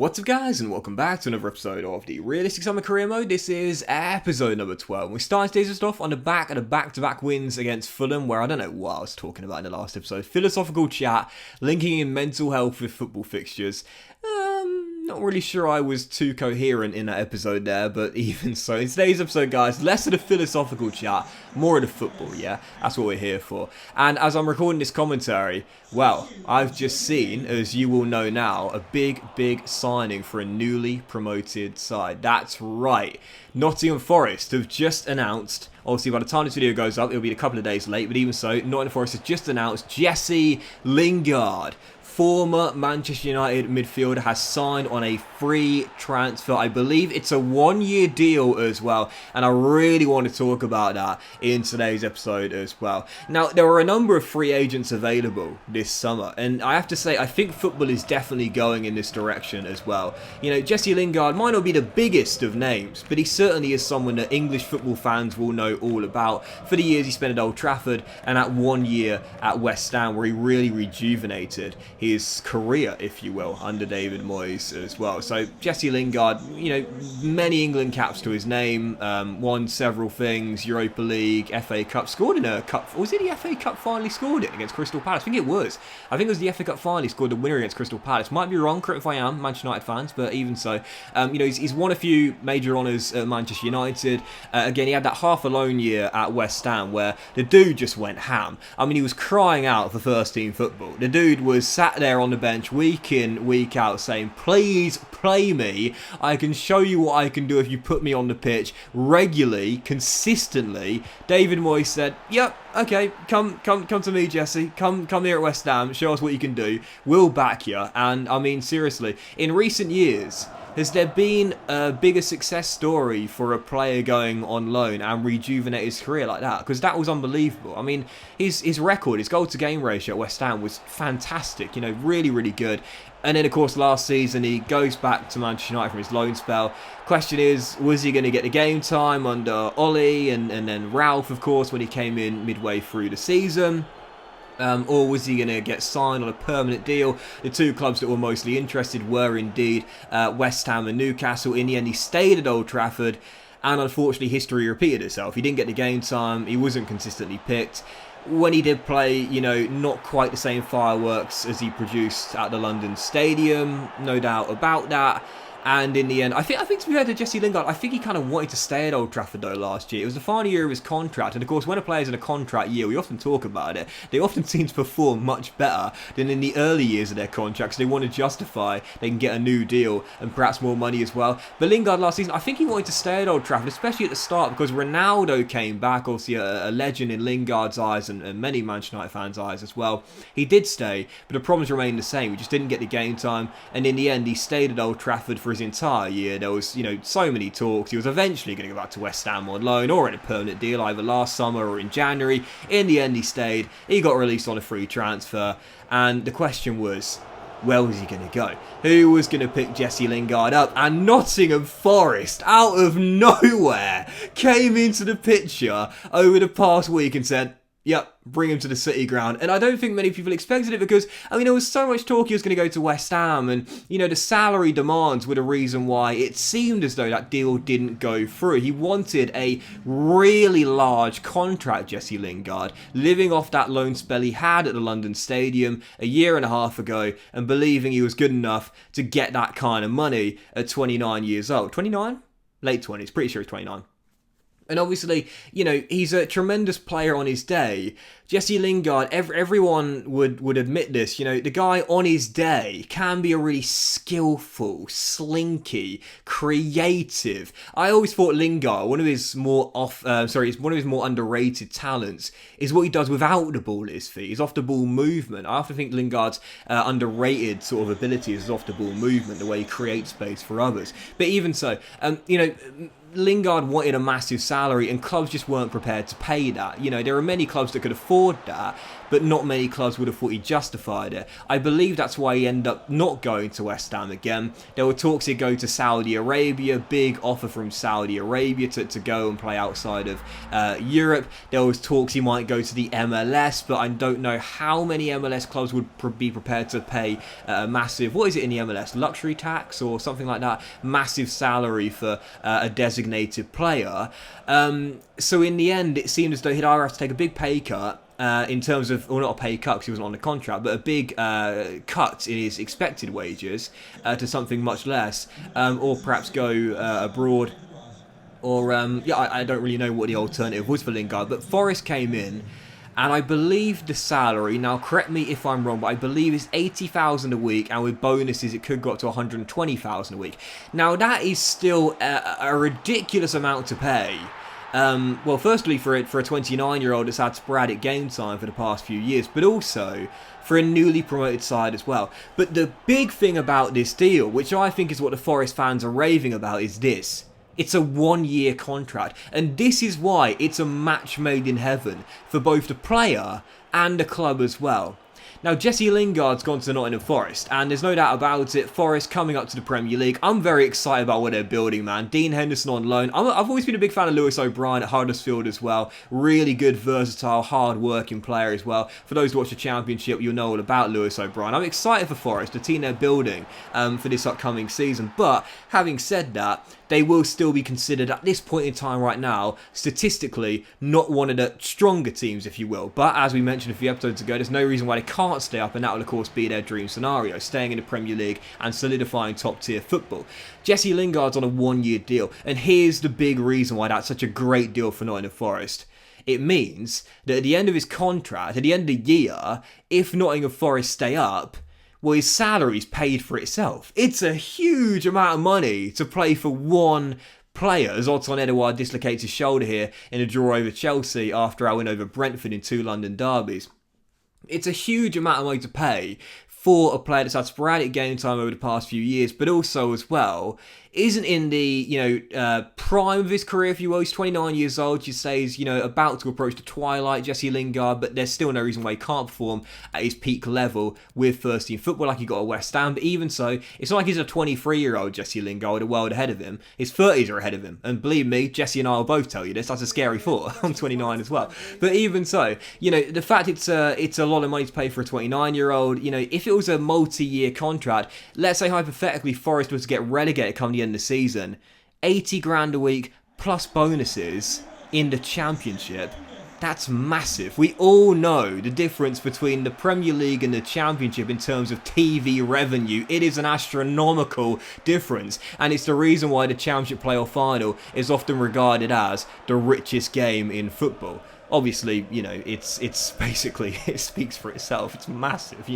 What's up guys, and welcome back to another episode of the Realistic Summer Career Mode. This is episode number 12. We're starting today's off on the back of the back-to-back wins against Fulham, where I don't know what I was talking about in the last episode. Philosophical chat, linking in mental health with football fixtures. Not really sure I was too coherent in that episode there, but even so, in today's episode, guys, less of the philosophical chat, more of the football, yeah? That's what we're here for. And as I'm recording this commentary, well, I've just seen, as you will know now, a big signing for a newly promoted side. That's right. Nottingham Forest have just announced, obviously by the time this video goes up, it'll be a couple of days late, but even so, Nottingham Forest has just announced Jesse Lingard, former Manchester United midfielder, has signed on a free transfer. I believe it's a one-year deal as well, and I really want to talk about that in today's episode as well. Now, there are a number of free agents available this summer, and I have to say, I think football is definitely going in this direction as well. You know, Jesse Lingard might not be the biggest of names, but he certainly is someone that English football fans will know all about for the years he spent at Old Trafford and that 1 year at West Ham, where he really rejuvenated his career, if you will, under David Moyes as well. So Jesse Lingard, you know, many England caps to his name, won several things, Europa League, FA Cup, scored in a cup. Was it the FA Cup final he scored it against Crystal Palace? I think it was. I think it was the FA Cup final he scored the winner against Crystal Palace. Might be wrong, correct if I am, Manchester United fans, but even so, you know, he's won a few major honours at Manchester United. Again, he had that half a loan year at West Ham where the dude just went ham. I mean, he was crying out for first team football. The dude was sat there on the bench week in, week out saying, please play me. I can show you what I can do if you put me on the pitch regularly, consistently. David Moyes said, yep, okay, come to me, Jesse. Come here at West Ham. Show us what you can do. We'll back you. And I mean, seriously, in recent years, has there been a bigger success story for a player going on loan and rejuvenate his career like that? Because that was unbelievable. I mean, his record, his goal-to-game ratio at West Ham was fantastic. You know, really good. And then, of course, last season, he goes back to Manchester United from his loan spell. Question is, was he going to get the game time under Ollie and then Ralph, of course, when he came in midway through the season? Or was he going to get signed on a permanent deal? The two clubs that were mostly interested were indeed West Ham and Newcastle. In the end, he stayed at Old Trafford, and unfortunately, history repeated itself. He didn't get the game time. He wasn't consistently picked. When he did play, you know, not quite the same fireworks as he produced at the London Stadium, no doubt about that. And in the end, I think to be fair to Jesse Lingard, I think he kind of wanted to stay at Old Trafford though last year. It was the final year of his contract, and of course when a player's in a contract year, we often talk about it, they often seem to perform much better than in the early years of their contracts. They want to justify they can get a new deal and perhaps more money as well. But Lingard last season, I think he wanted to stay at Old Trafford, especially at the start, because Ronaldo came back, obviously a legend in Lingard's eyes and many Manchester United fans' eyes as well. He did stay, but the problems remained the same. He just didn't get the game time, and in the end, he stayed at Old Trafford for his entire year. There was, you know, so many talks. He was eventually going to go back to West Ham on loan or in a permanent deal either last summer or in January. In the end, he stayed. He got released on a free transfer, and the question was, where was he going to go? Who was going to pick Jesse Lingard up? And Nottingham Forest, out of nowhere, came into the picture over the past week and said, yep, bring him to the City ground. And I don't think many people expected it because, I mean, there was so much talk he was going to go to West Ham, and, you know, the salary demands were the reason why it seemed as though that deal didn't go through. He wanted a really large contract, Jesse Lingard, living off that loan spell he had at the London Stadium a year and a half ago, and believing he was good enough to get that kind of money at 29 years old. 29? Late 20s, pretty sure he's 29. And obviously, you know, he's a tremendous player on his day. Jesse Lingard, everyone would admit this, you know, the guy on his day can be a really skillful, slinky, creative. I always thought Lingard, one of his more underrated talents is what he does without the ball at his feet, his off-the-ball movement. I often think Lingard's underrated sort of ability is his off-the-ball movement, the way he creates space for others. But even so, you know, Lingard wanted a massive salary and clubs just weren't prepared to pay that. You know, there are many clubs that could afford that, but not many clubs would have thought he justified it. I believe that's why he ended up not going to West Ham again. There were talks he'd go to Saudi Arabia, big offer from Saudi Arabia to go and play outside of Europe. There was talks he might go to the MLS, but I don't know how many MLS clubs would be prepared to pay a massive, what is it in the MLS, luxury tax or something like that, massive salary for a designated player. So in the end, it seemed as though he'd either have to take a big pay cut in terms of, well, not a pay cut because he wasn't on the contract, but a big cut in his expected wages to something much less, or perhaps go abroad, or I don't really know what the alternative was for Lingard. But Forest came in, and I believe the salary, now correct me if I'm wrong, but I believe it's 80,000 a week, and with bonuses it could go up to 120,000 a week. Now that is still a ridiculous amount to pay. Well, firstly for a 29-year-old that's had sporadic game time for the past few years, but also for a newly promoted side as well. But the big thing about this deal, which I think is what the Forest fans are raving about, is this. It's a one-year contract, and this is why it's a match made in heaven for both the player and the club as well. Now, Jesse Lingard's gone to Nottingham Forest, and there's no doubt about it, Forest coming up to the Premier League. I'm very excited about what they're building, man. Dean Henderson on loan. I've always been a big fan of Lewis O'Brien at Huddersfield as well. Really good, versatile, hard-working player as well. For those who watch the Championship, you'll know all about Lewis O'Brien. I'm excited for Forest, the team they're building for this upcoming season. But, having said that, they will still be considered at this point in time right now, statistically, not one of the stronger teams, if you will. But as we mentioned a few episodes ago, there's no reason why they can't stay up, and that will of course be their dream scenario, staying in the Premier League and solidifying top tier football. Jesse Lingard's on a one-year deal, and here's the big reason why that's such a great deal for Nottingham Forest. It means that at the end of his contract, at the end of the year, if Nottingham Forest stay up, well, his salary's paid for itself. It's a huge amount of money to play for one player, as Odsonne Edouard dislocates his shoulder here in a draw over Chelsea after our win over Brentford in 2 London derbies. It's a huge amount of money to pay for a player that's had sporadic game time over the past few years, but also as well isn't in the prime of his career, if you will. He's 29 years old. You say he's about to approach the twilight, Jesse Lingard, but there's still no reason why he can't perform at his peak level with first team football like he got at West Ham. But even so, it's not like he's a 23-year-old Jesse Lingard with a world ahead of him. His 30s are ahead of him, and believe me, Jesse and I will both tell you this. That's a scary thought. I'm 29 as well. But even so, the fact it's a lot of money to pay for a 29-year-old. If it was a multi-year contract, let's say hypothetically Forest was to get relegated come the end of the season, 80 grand a week plus bonuses in the Championship, that's massive. We all know the difference between the Premier League and the Championship in terms of TV revenue. It is an astronomical difference, and it's the reason why the Championship playoff final is often regarded as the richest game in football. Obviously, it's basically, it speaks for itself. It's massive,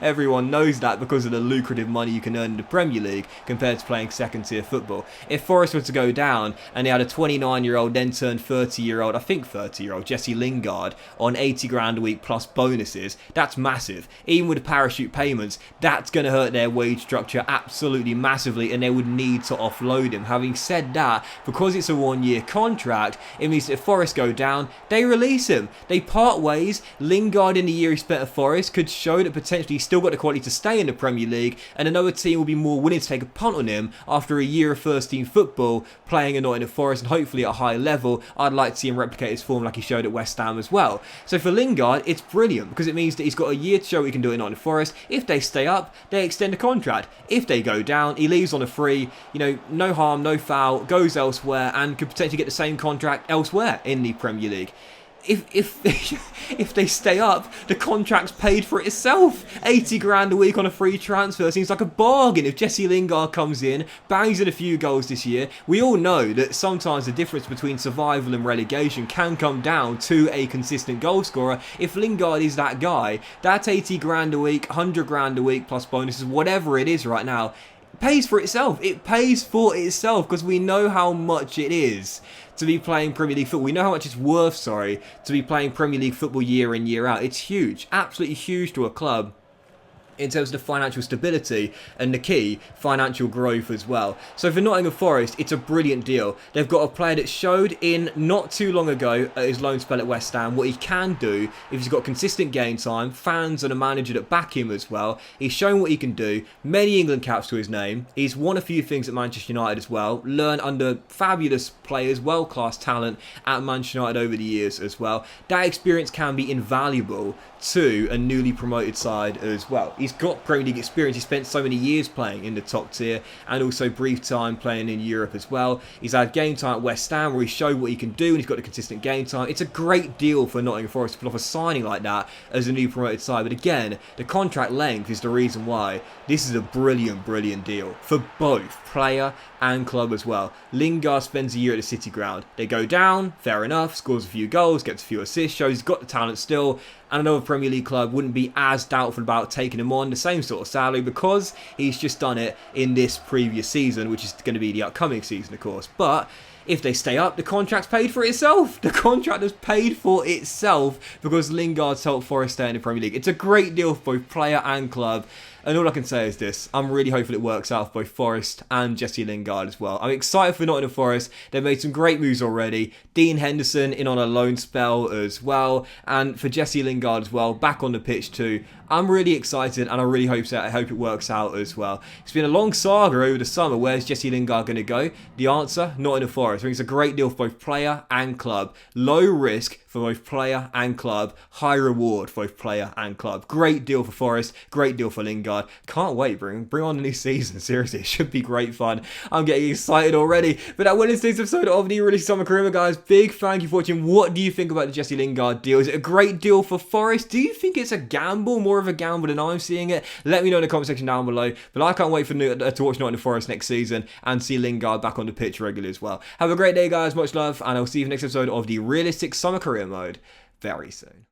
Everyone knows that because of the lucrative money you can earn in the Premier League compared to playing second-tier football. If Forest were to go down and they had a 29-year-old, then turned 30-year-old, I think 30-year-old, Jesse Lingard on 80 grand a week plus bonuses, that's massive. Even with the parachute payments, that's going to hurt their wage structure absolutely massively, and they would need to offload him. Having said that, because it's a one-year contract, it means that if Forest go down, they release him. They part ways. Lingard, in the year he spent at Forest, could show that potentially he's still got the quality to stay in the Premier League, and another team will be more willing to take a punt on him after a year of first team football playing at Nottingham Forest, and hopefully at a high level. I'd like to see him replicate his form like he showed at West Ham as well. So for Lingard, it's brilliant because it means that he's got a year to show he can do it at Nottingham Forest. If they stay up, they extend the contract. If they go down, he leaves on a free, no harm, no foul, goes elsewhere, and could potentially get the same contract elsewhere in the Premier League. If they stay up, the contract's paid for itself. 80 grand a week on a free transfer seems like a bargain. If Jesse Lingard comes in, bangs in a few goals this year, we all know that sometimes the difference between survival and relegation can come down to a consistent goal scorer. If Lingard is that guy, that's 80 grand a week, 100 grand a week plus bonuses, whatever it is right now, pays for itself. It pays for itself because we know how much it is to be playing Premier League football. We know how much it's worth, to be playing Premier League football year in, year out. It's huge. Absolutely huge to a club. in terms of the financial stability and the key financial growth as well. So for Nottingham Forest, it's a brilliant deal. They've got a player that showed in not too long ago at his loan spell at West Ham what he can do if he's got consistent game time, fans and a manager that back him as well. He's shown what he can do, many England caps to his name. He's won a few things at Manchester United as well, learned under fabulous players, world-class talent at Manchester United over the years as well. That experience can be invaluable to a newly promoted side as well. He's got Premier League experience. He spent so many years playing in the top tier and also brief time playing in Europe as well. He's had game time at West Ham where he showed what he can do and he's got a consistent game time. It's a great deal for Nottingham Forest to pull off a signing like that as a new promoted side. But again, the contract length is the reason why this is a brilliant, brilliant deal for both player and club as well. Lingard spends a year at the City ground. They go down, fair enough, scores a few goals, gets a few assists, shows he's got the talent still, and another Premier League club wouldn't be as doubtful about taking him on the same sort of salary because he's just done it in this previous season, which is going to be the upcoming season, of course. But if they stay up, the contract's paid for itself. The contract has paid for itself because Lingard's helped Forest stay in the Premier League. It's a great deal for both player and club. And all I can say is this, I'm really hopeful it works out for both Forest and Jesse Lingard as well. I'm excited for Nottingham Forest. They've made some great moves already. Dean Henderson in on a loan spell as well. And for Jesse Lingard as well, back on the pitch too. I'm really excited and I really hope so. I hope it works out as well. It's been a long saga over the summer. Where's Jesse Lingard going to go? The answer, Nottingham Forest. I think it's a great deal for both player and club. Low risk for both player and club. High reward for both player and club. Great deal for Forest. Great deal for Lingard. Can't wait. Bring on the new season. Seriously, it should be great fun. I'm getting excited already. But that went into this episode of the Really Summer Career, guys. Big thank you for watching. What do you think about the Jesse Lingard deal? Is it a great deal for Forest? Do you think it's a gamble? More of a gamble than I'm seeing it? Let me know in the comment section down below. But I can't wait to watch Nottingham Forest next season and see Lingard back on the pitch regularly as well. Have a great day, guys. Much love. And I'll see you in the next episode of the Realistic Summer Career Mode very soon.